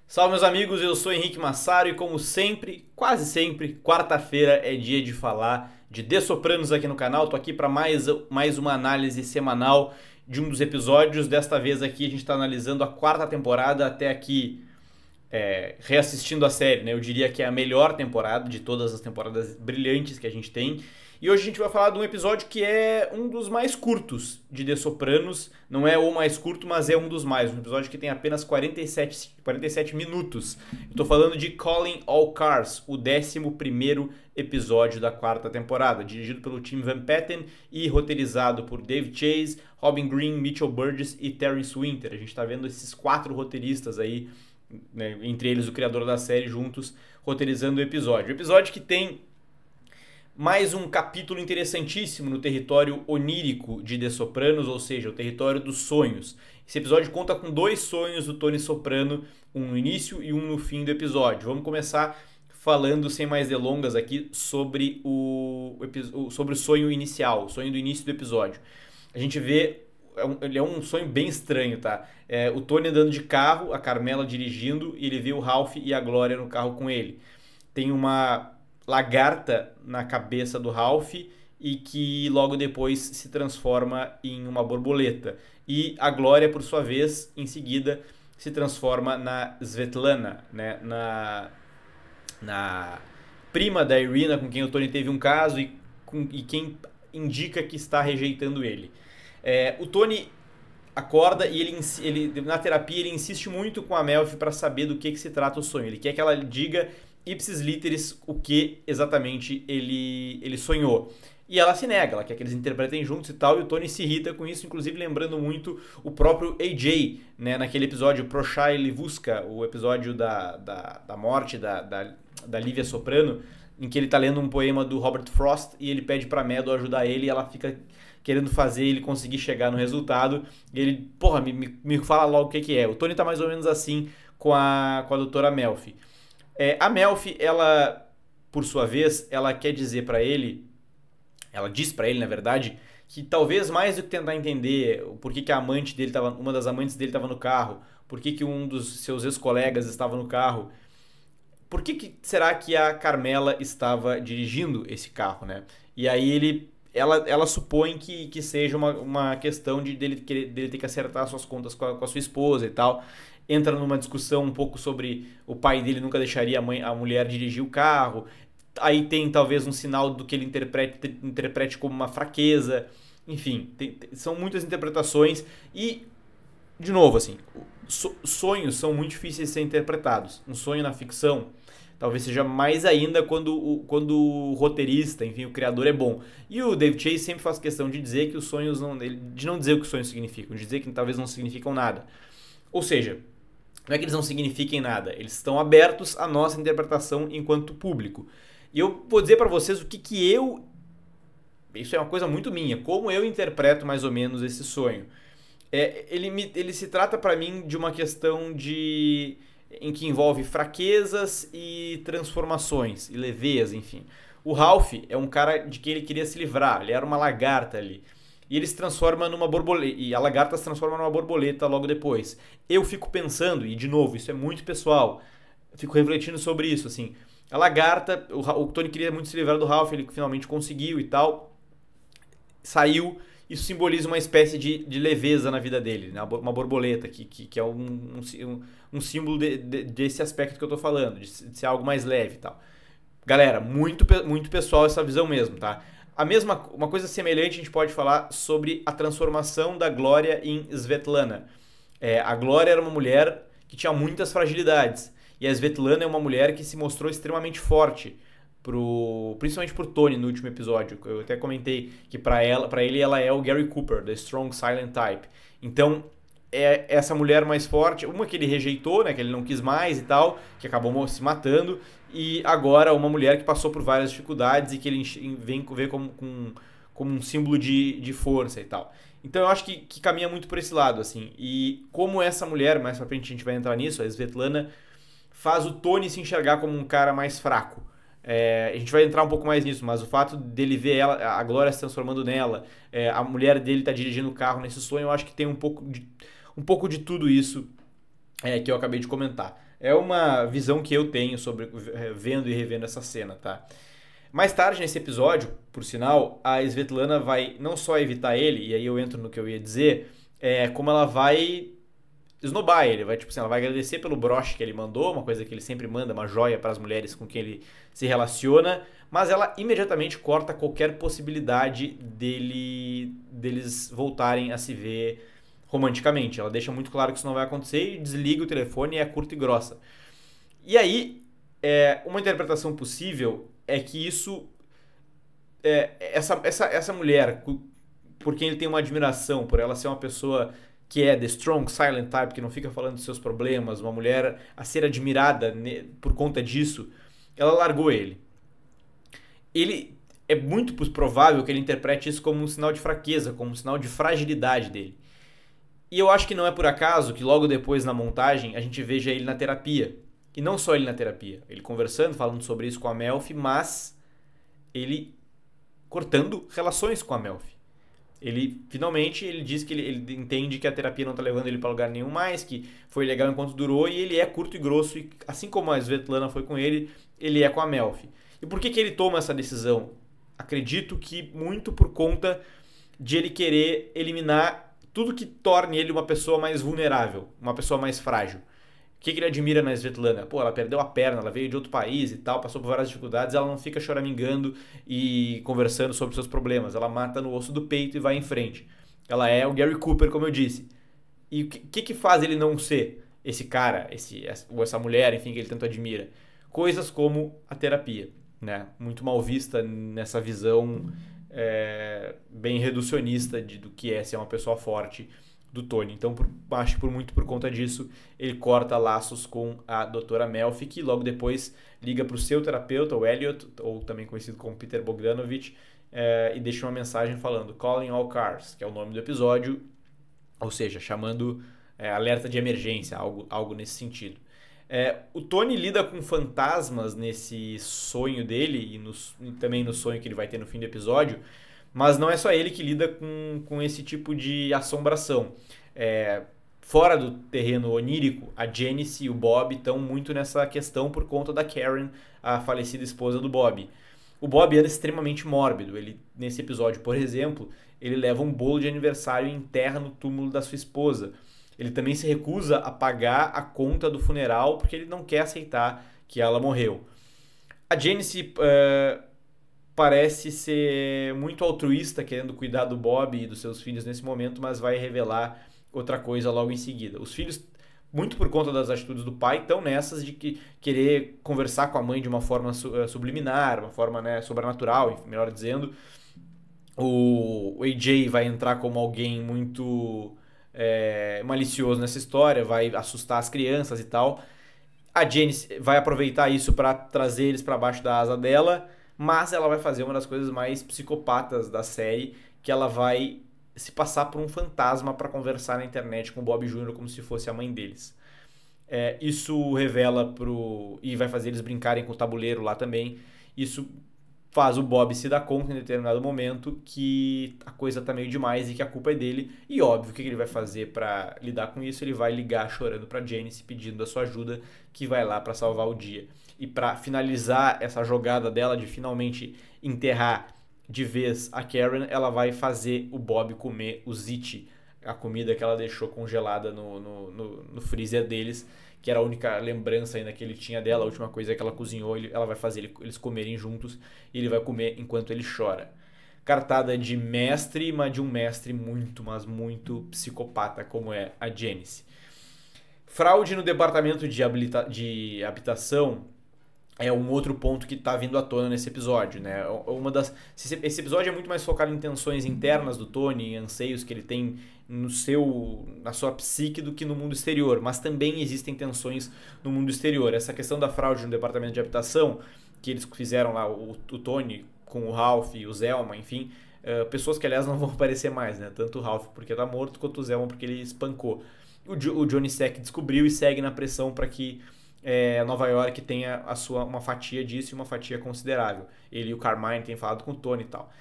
Salve meus amigos, eu sou Henrique Massaro e como sempre, quase sempre, quarta-feira é dia de falar de The Sopranos aqui no canal. Tô aqui para mais uma análise semanal de um dos episódios. Desta vez aqui a gente está analisando a quarta temporada até aqui, reassistindo a série, né? Eu diria que é a melhor temporada de todas as temporadas brilhantes que a gente tem. E hoje a gente vai falar de um episódio que é um dos mais curtos de The Sopranos. Não é o mais curto, mas é um dos mais. Um episódio que tem apenas 47 minutos. Eu tô falando de Calling All Cars, o 11º episódio da quarta temporada. Dirigido pelo Tim Van Patten e roteirizado por Dave Chase, Robin Green, Mitchell Burgess e Terrence Winter. A gente tá vendo esses 4 roteiristas aí, né, entre eles o criador da série, juntos roteirizando o episódio. O episódio que tem mais um capítulo interessantíssimo no território onírico de The Sopranos, ou seja, o território dos sonhos. Esse episódio conta com 2 sonhos do Tony Soprano, um no início e um no fim do episódio. Vamos começar falando, sem mais delongas aqui, sobre sobre o sonho inicial, o sonho do início do episódio. A gente vê, ele é um sonho bem estranho, tá? O Tony andando de carro, a Carmela dirigindo, e ele vê o Ralph e a Glória no carro com ele. Tem uma lagarta na cabeça do Ralph e que logo depois se transforma em uma borboleta. E a Glória, por sua vez, em seguida se transforma na Svetlana, né? Na prima da Irina, com quem o Tony teve um caso e quem indica que está rejeitando ele. O Tony acorda e ele na terapia ele insiste muito com a Melfi para saber do que se trata o sonho. Ele quer que ela diga ipsis literis o que exatamente ele sonhou. E ela se nega, ela quer que eles interpretem juntos e tal, e o Tony se irrita com isso, inclusive lembrando muito o próprio AJ, né, naquele episódio Prochai Livuska, o episódio da morte da Lívia Soprano, em que ele tá lendo um poema do Robert Frost e ele pede pra Meadow ajudar ele e ela fica querendo fazer ele conseguir chegar no resultado. E ele, porra, me fala logo o que é. O Tony tá mais ou menos assim com a doutora Melfi. A Melfi, ela, por sua vez, ela quer dizer pra ele, ela diz pra ele, na verdade, que talvez mais do que tentar entender por que a amante dele uma das amantes dele estava no carro, por que um dos seus ex-colegas estava no carro, por que será que a Carmela estava dirigindo esse carro, né? E aí ela supõe que seja uma questão dele ter que acertar suas contas com a sua esposa e tal. Entra numa discussão um pouco sobre o pai dele nunca deixaria a mulher dirigir o carro. Aí tem talvez um sinal do que ele interprete como uma fraqueza. Enfim, são muitas interpretações e, de novo, assim, sonhos são muito difíceis de ser interpretados. Um sonho na ficção talvez seja mais ainda quando o roteirista, enfim, o criador é bom. E o Dave Chase sempre faz questão de dizer que os sonhos de não dizer o que os sonhos significam, de dizer que talvez não significam nada. Ou seja, não é que eles não signifiquem nada, eles estão abertos à nossa interpretação enquanto público. E eu vou dizer para vocês o que eu... Isso é uma coisa muito minha, como eu interpreto mais ou menos esse sonho. Ele se trata para mim de uma questão em que envolve fraquezas e transformações, e leveza, enfim. O Ralph é um cara de quem ele queria se livrar, ele era uma lagarta ali. E ele se transforma numa borboleta, e a lagarta se transforma numa borboleta logo depois. Eu fico pensando, e de novo, isso é muito pessoal, fico refletindo sobre isso, assim. A lagarta, o Tony queria muito se livrar do Ralph, ele finalmente conseguiu e tal. Saiu, isso simboliza uma espécie de leveza na vida dele, né? Uma borboleta, que é um símbolo desse aspecto que eu tô falando, de ser algo mais leve e tal. Galera, muito pessoal essa visão mesmo, tá? Uma coisa semelhante a gente pode falar sobre a transformação da Glória em Svetlana. A Glória era uma mulher que tinha muitas fragilidades. E a Svetlana é uma mulher que se mostrou extremamente forte, principalmente pro Tony no último episódio. Eu até comentei que pra ele ela é o Gary Cooper, the Strong Silent Type. Então, é essa mulher mais forte, uma que ele rejeitou, né, que ele não quis mais e tal, que acabou se matando, e agora uma mulher que passou por várias dificuldades e que ele vê como um símbolo de força e tal. Então eu acho que caminha muito por esse lado, assim. E como essa mulher, mais pra frente a gente vai entrar nisso, a Svetlana, faz o Tony se enxergar como um cara mais fraco. A gente vai entrar um pouco mais nisso, mas o fato dele ver a Glória se transformando nela, a mulher dele tá dirigindo o carro nesse sonho, eu acho que tem um pouco de tudo isso que eu acabei de comentar. É uma visão que eu tenho sobre vendo e revendo essa cena, tá? Mais tarde nesse episódio, por sinal, a Svetlana vai não só evitar ele, e aí eu entro no que eu ia dizer, como ela vai esnobar ele, vai tipo assim, ela vai agradecer pelo broche que ele mandou, uma coisa que ele sempre manda, uma joia para as mulheres com quem ele se relaciona, mas ela imediatamente corta qualquer possibilidade deles voltarem a se ver romanticamente. Ela deixa muito claro que isso não vai acontecer e desliga o telefone e é curta e grossa. E aí, uma interpretação possível é que isso, essa mulher, por quem ele tem uma admiração, por ela ser uma pessoa que é the strong silent type, que não fica falando dos seus problemas, uma mulher a ser admirada por conta disso, ela largou ele. Ele é muito provável que ele interprete isso como um sinal de fraqueza, como um sinal de fragilidade dele. E eu acho que não é por acaso que logo depois na montagem a gente veja ele na terapia. E não só ele na terapia, ele conversando, falando sobre isso com a Melfi, mas ele cortando relações com a Melfi. Ele finalmente ele diz que ele entende que a terapia não está levando ele para lugar nenhum mais, que foi legal enquanto durou e ele é curto e grosso, e assim como a Svetlana foi com ele, ele é com a Melfi. E por que ele toma essa decisão? Acredito que muito por conta de ele querer eliminar tudo que torne ele uma pessoa mais vulnerável, uma pessoa mais frágil. O que ele admira na Svetlana? Pô, ela perdeu a perna, ela veio de outro país e tal, passou por várias dificuldades, ela não fica choramingando e conversando sobre seus problemas. Ela mata no osso do peito e vai em frente. Ela é o Gary Cooper, como eu disse. E o que faz ele não ser esse cara, ou essa mulher, enfim, que ele tanto admira? Coisas como a terapia, né? Muito mal vista nessa visão bem reducionista do que é ser uma pessoa forte do Tony. Então, acho que muito por conta disso, ele corta laços com a doutora Melfi, que logo depois liga para o seu terapeuta, o Elliot, ou também conhecido como Peter Bogdanovich, e deixa uma mensagem falando Calling All Cars, que é o nome do episódio, ou seja, chamando alerta de emergência, algo nesse sentido. O Tony lida com fantasmas nesse sonho dele e também no sonho que ele vai ter no fim do episódio, mas não é só ele que lida com esse tipo de assombração. Fora do terreno onírico, a Janice e o Bob estão muito nessa questão por conta da Karen, a falecida esposa do Bob. O Bob anda extremamente mórbido. Ele, nesse episódio, por exemplo, ele leva um bolo de aniversário e enterra no túmulo da sua esposa. Ele também se recusa a pagar a conta do funeral porque ele não quer aceitar que ela morreu. A Janice parece ser muito altruísta, querendo cuidar do Bob e dos seus filhos nesse momento, mas vai revelar outra coisa logo em seguida. Os filhos, muito por conta das atitudes do pai, estão nessas de querer conversar com a mãe de uma forma subliminar, uma forma, né, sobrenatural, melhor dizendo. O AJ vai entrar como alguém muito malicioso nessa história, vai assustar as crianças e tal. A Janice vai aproveitar isso para trazer eles para baixo da asa dela, mas ela vai fazer uma das coisas mais psicopatas da série, que ela vai se passar por um fantasma para conversar na internet com o Bob Jr. como se fosse a mãe deles. Isso revela e vai fazer eles brincarem com o tabuleiro lá também. Isso faz o Bob se dar conta em determinado momento que a coisa tá meio demais e que a culpa é dele. E óbvio, o que ele vai fazer para lidar com isso? Ele vai ligar chorando para Janice pedindo a sua ajuda, que vai lá para salvar o dia. E para finalizar essa jogada dela de finalmente enterrar de vez a Karen, ela vai fazer o Bob comer o ziti, a comida que ela deixou congelada no freezer deles, que era a única lembrança ainda que ele tinha dela, a última coisa que ela cozinhou, ela vai fazer eles comerem juntos e ele vai comer enquanto ele chora. Cartada de mestre, mas de um mestre muito, mas muito psicopata, como é a Janice. Fraude no departamento de habitação é um outro ponto que está vindo à tona nesse episódio, né? Esse episódio é muito mais focado em tensões internas do Tony, em anseios que ele tem na sua psique do que no mundo exterior, mas também existem tensões no mundo exterior. Essa questão da fraude no departamento de habitação, que eles fizeram lá, o Tony com o Ralph e o Zelma, enfim, pessoas que aliás não vão aparecer mais, né? Tanto o Ralph porque está morto, quanto o Zelma porque ele espancou. O Johnny Sack descobriu e segue na pressão para que Nova York tenha uma fatia disso e uma fatia considerável. Ele e o Carmine têm falado com o Tony e tal.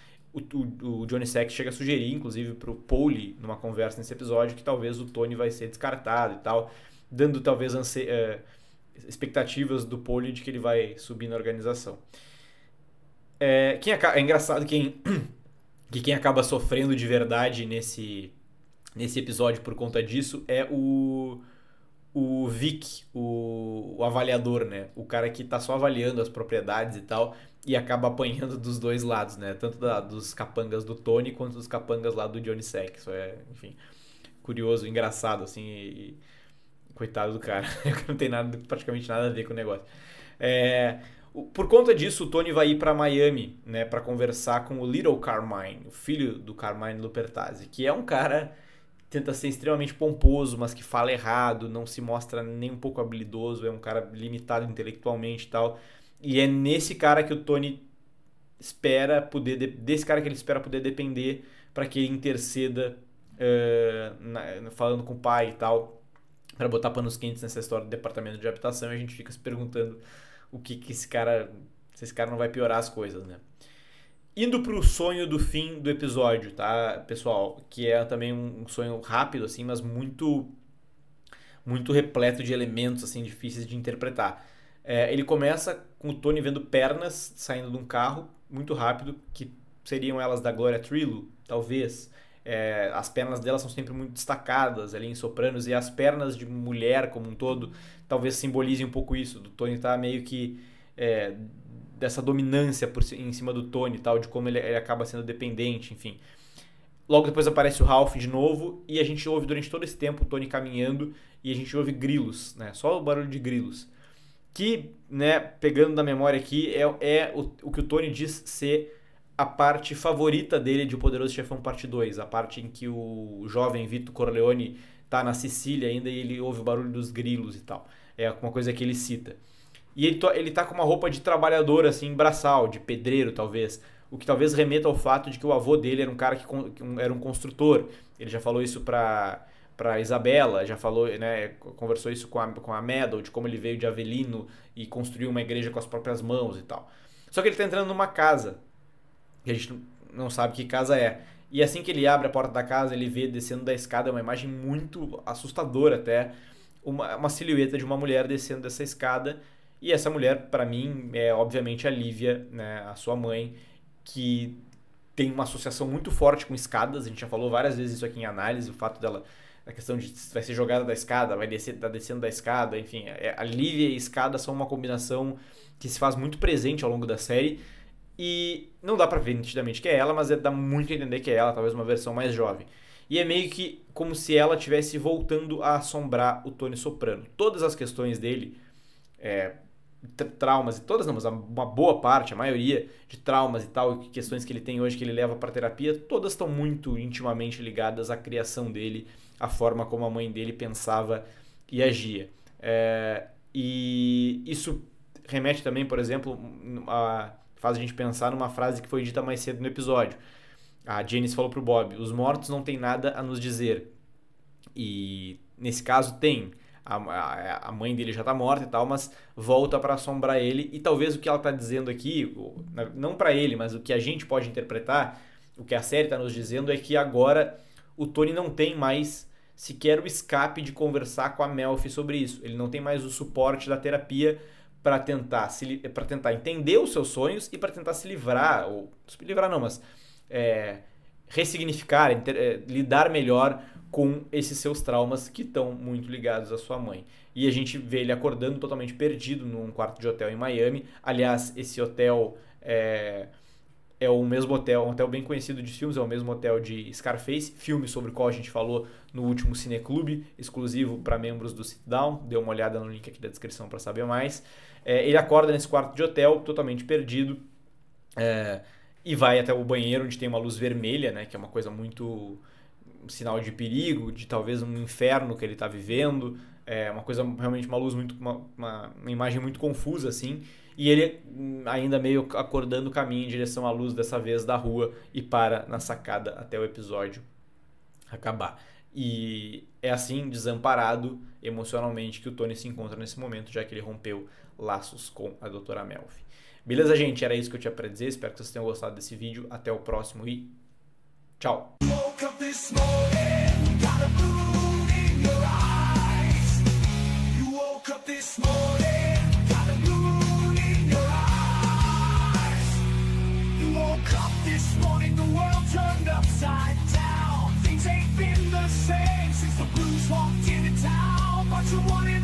O Johnny Sack chega a sugerir, inclusive, para o Paulie, numa conversa nesse episódio, que talvez o Tony vai ser descartado e tal, dando talvez expectativas do Paulie de que ele vai subir na organização. É engraçado que quem acaba sofrendo de verdade nesse episódio por conta disso é o Vic, o avaliador, né? O cara que tá só avaliando as propriedades e tal, e acaba apanhando dos dois lados, né? Tanto dos capangas do Tony quanto dos capangas lá do Johnny Sack. Isso é, enfim, curioso, engraçado, assim, e coitado do cara. Não tem praticamente nada a ver com o negócio. Por conta disso, o Tony vai ir para Miami, né, para conversar com o Little Carmine, o filho do Carmine Lupertazzi, que é um cara que tenta ser extremamente pomposo, mas que fala errado, não se mostra nem um pouco habilidoso, é um cara limitado intelectualmente e tal. E é nesse cara que o Tony desse cara que ele espera poder depender para que ele interceda falando com o pai e tal, para botar panos quentes nessa história do departamento de habitação, e a gente fica se perguntando o que esse cara, se esse cara não vai piorar as coisas, né? Indo pro sonho do fim do episódio, tá, pessoal? Que é também um sonho rápido, assim, mas muito repleto de elementos, assim, difíceis de interpretar. Ele começa com o Tony vendo pernas saindo de um carro muito rápido, que seriam elas da Gloria Trillo, talvez. As pernas dela são sempre muito destacadas ali em Sopranos, e as pernas de mulher como um todo talvez simbolizem um pouco isso, do Tony tá meio que dessa dominância em cima do Tony, tal, de como ele acaba sendo dependente, enfim. Logo depois aparece o Ralph de novo, e a gente ouve durante todo esse tempo o Tony caminhando, e a gente ouve grilos, né? Só o barulho de grilos. Que, né, pegando da memória aqui, é o que o Tony diz ser a parte favorita dele de O Poderoso Chefão Parte 2, a parte em que o jovem Vito Corleone tá na Sicília ainda e ele ouve o barulho dos grilos e tal. É uma coisa que ele cita. E ele tá com uma roupa de trabalhador, assim, braçal, de pedreiro, talvez. O que talvez remeta ao fato de que o avô dele era um cara que era um construtor. Ele já falou isso pra Isabela, já falou, né, conversou isso com a Meadow, de como ele veio de Avelino e construiu uma igreja com as próprias mãos e tal. Só que ele tá entrando numa casa, que a gente não sabe que casa é. E assim que ele abre a porta da casa, ele vê descendo da escada, uma imagem muito assustadora até, uma silhueta de uma mulher descendo dessa escada. E essa mulher, para mim, é obviamente a Lívia, né, a sua mãe, que tem uma associação muito forte com escadas. A gente já falou várias vezes isso aqui em análise, o fato dela, a questão de vai ser jogada da escada, tá descendo da escada, enfim. A Lívia e a escada são uma combinação que se faz muito presente ao longo da série. E não dá pra ver nitidamente que é ela, mas dá muito a entender que é ela, talvez uma versão mais jovem. E é meio que como se ela estivesse voltando a assombrar o Tony Soprano. Todas as questões dele, traumas, e todas não, mas uma boa parte, a maioria de traumas e tal, questões que ele tem hoje que ele leva pra terapia, todas estão muito intimamente ligadas à criação dele, à forma como a mãe dele pensava e agia. E isso remete também, por exemplo, faz a gente pensar numa frase que foi dita mais cedo no episódio. A Janice falou pro Bob: os mortos não têm nada a nos dizer. E nesse caso tem. A mãe dele já tá morta e tal, mas volta para assombrar ele. E talvez o que ela tá dizendo aqui, não para ele, mas o que a gente pode interpretar, o que a série tá nos dizendo é que agora o Tony não tem mais sequer o escape de conversar com a Melfi sobre isso. Ele não tem mais o suporte da terapia para tentar entender os seus sonhos e para tentar se livrar, ou se livrar não, mas ressignificar, lidar melhor com esses seus traumas que estão muito ligados à sua mãe. E a gente vê ele acordando totalmente perdido num quarto de hotel em Miami. Aliás, esse hotel é o mesmo hotel, um hotel bem conhecido de filmes, é o mesmo hotel de Scarface, filme sobre o qual a gente falou no último Cineclube, exclusivo para membros do Sit Down. Dê uma olhada no link aqui da descrição para saber mais. Ele acorda nesse quarto de hotel, totalmente perdido, e vai até o banheiro, onde tem uma luz vermelha, né, que é uma coisa muito... um sinal de perigo, de talvez um inferno que ele está vivendo. Uma coisa, realmente uma luz muito... uma imagem muito confusa, assim. E ele ainda meio acordando o caminho em direção à luz, dessa vez da rua, e para na sacada até o episódio acabar. E é assim, desamparado emocionalmente, que o Tony se encontra nesse momento, já que ele rompeu laços com a Dra. Melfi. Beleza, gente? Era isso que eu tinha para dizer. Espero que vocês tenham gostado desse vídeo. Até o próximo e tchau! This morning since the blues walked into town. But you wanted